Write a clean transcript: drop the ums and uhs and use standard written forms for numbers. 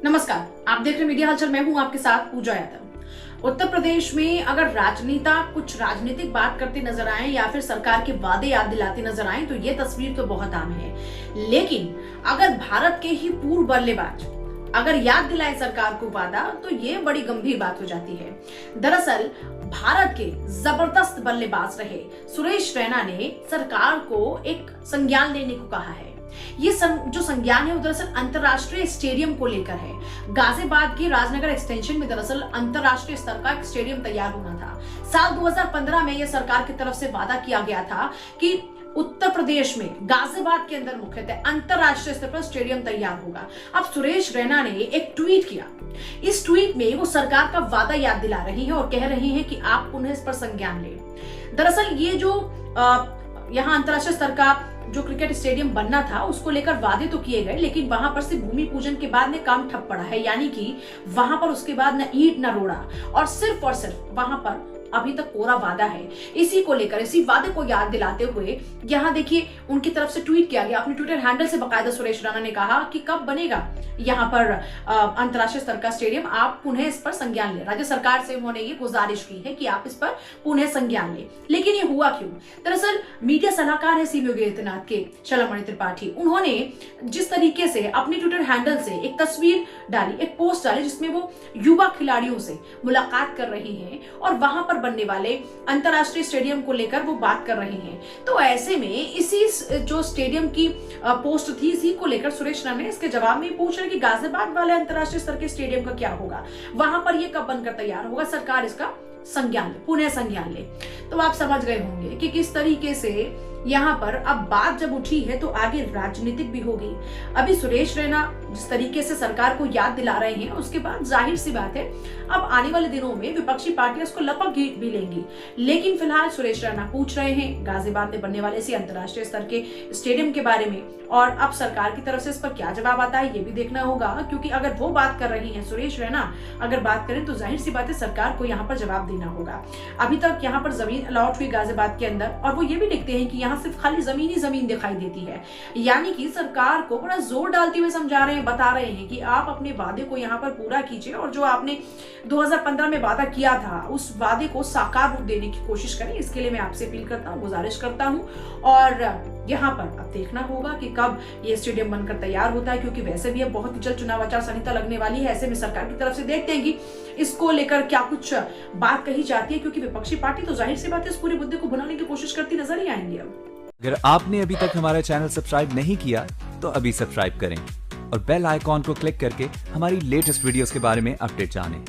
नमस्कार, आप देख रहे मीडिया हलचल। मैं हूं आपके साथ पूजा यादव। उत्तर प्रदेश में अगर राजनेता कुछ राजनीतिक बात करते नजर आए या फिर सरकार के वादे याद दिलाते नजर आए तो ये तस्वीर तो बहुत आम है। लेकिन अगर भारत के ही पूर्व बल्लेबाज अगर याद दिलाए सरकार को वादा तो ये बड़ी गंभीर बात हो जाती है। दरअसल भारत के जबरदस्त बल्लेबाज रहे सुरेश रैना ने सरकार को एक संज्ञान लेने को कहा है। ये जो संज्ञान है वो दरअसल अंतरराष्ट्रीय स्टेडियम को लेकर है। गाजियाबाद के राजनगर एक्सटेंशन में दरअसल अंतरराष्ट्रीय स्तर का एक स्टेडियम तैयार होना था। साल 2015 में यह सरकार की तरफ से वादा किया गया था कि उत्तर प्रदेश में गाजियाबाद के अंदर मुख्यतः अंतरराष्ट्रीय स्तर पर स्टेडियम तैयार होगा। अब सुरेश रैना ने एक ट्वीट किया। इस ट्वीट में वो सरकार का वादा याद दिला रही है और कह रही है कि आप पुनः इस पर संज्ञान लें। दरअसल ये जो यहाँ अंतरराष्ट्रीय स्तर का जो क्रिकेट स्टेडियम बनना था उसको लेकर वादे तो किए गए, लेकिन वहां पर सिर्फ भूमि पूजन के बाद में काम ठप पड़ा है। यानी कि वहां पर उसके बाद न ईंट न रोड़ा और सिर्फ वहां पर अभी तक कोरा वादा है। इसी को लेकर इसी वादे को याद दिलाते हुए यहाँ देखिए उनकी तरफ से ट्वीट किया गया। अपने ट्विटर हैंडल से बकायदा सुरेश रैना ने कहा कि कब बनेगा यहाँ पर अंतरराष्ट्रीय स्तर का स्टेडियम, आप पुनः इस पर संज्ञान लें। राज्य सरकार से उन्होंने ये गुजारिश की है कि आप इस पर पुनः संज्ञान लें। लेकिन ये हुआ क्यों? दरअसल मीडिया सलाहकार है सीएम योगी आदित्यनाथ के शलमणि त्रिपाठी, उन्होंने जिस तरीके से अपने ट्विटर हैंडल से एक तस्वीर डाली, एक पोस्ट डाली जिसमें वो युवा खिलाड़ियों से मुलाकात कर रही हैं और वहां पर बनने वाले अंतरराष्ट्रीय स्टेडियम को लेकर वो बात कर रहे हैं। तो ऐसे में इसी जो स्टेडियम की पोस्ट थी इसी को लेकर सुरेश रैना ने इसके जवाब में पूछ रहे कि गाजियाबाद वाले अंतरराष्ट्रीय स्तर के स्टेडियम का क्या होगा, वहां पर ये कब बनकर तैयार होगा, सरकार इसका संज्ञान ले, पुनः संज्ञान ले। तो आप समझ गए होंगे कि किस तरीके से यहाँ पर अब बात जब उठी है तो आगे राजनीतिक भी होगी। अभी सुरेश रैना जिस तरीके से सरकार को याद दिला रहे हैं उसके बाद जाहिर सी बात है अब आने वाले दिनों में विपक्षी पार्टियां उसको लपक भी लेंगी। लेकिन फिलहाल सुरेश रैना पूछ रहे हैं गाजियाबाद में बनने वाले इसी अंतरराष्ट्रीय स्तर के स्टेडियम के बारे में, और अब सरकार की तरफ से इस पर क्या जवाब आता है ये भी देखना होगा। क्योंकि अगर वो बात कर रही है सुरेश रैना अगर बात करें तो जाहिर सी बात है सरकार को यहाँ पर जवाब देना होगा। अभी तक यहाँ पर जमीन अलॉट हुई गाजियाबाद के अंदर और वो ये भी लिखते हैं कि यहाँ सिर्फ खाली जमीन ही जमीन दिखाई देती है। यानी कि सरकार को बड़ा जोर डालते हुए समझा रहे हैं, बता रहे हैं कि आप अपने वादे को यहाँ पर पूरा कीजिए और जो आपने 2015 में वादा किया था उस वादे को साकार रूप देने की कोशिश करें। इसके लिए मैं आपसे अपील करता हूँ, गुजारिश करता हूँ। और यहाँ पर अब देखना होगा कि कब ये स्टेडियम बनकर तैयार होता है, क्योंकि वैसे भी अब बहुत ही जल्द चुनाव आचार संहिता लगने वाली है। ऐसे में सरकार की तरफ से देखते हैं कि इसको लेकर क्या कुछ बात कही जाती है, क्योंकि विपक्षी पार्टी तो जाहिर सी बात है इस पूरे मुद्दे को भुनाने की कोशिश करती नजर ही आएंगी। अब अगर आपने अभी तक हमारा चैनल सब्सक्राइब नहीं किया तो अभी सब्सक्राइब करें और बेल आइकॉन को क्लिक करके हमारी लेटेस्ट वीडियोस के बारे में अपडेट जानें।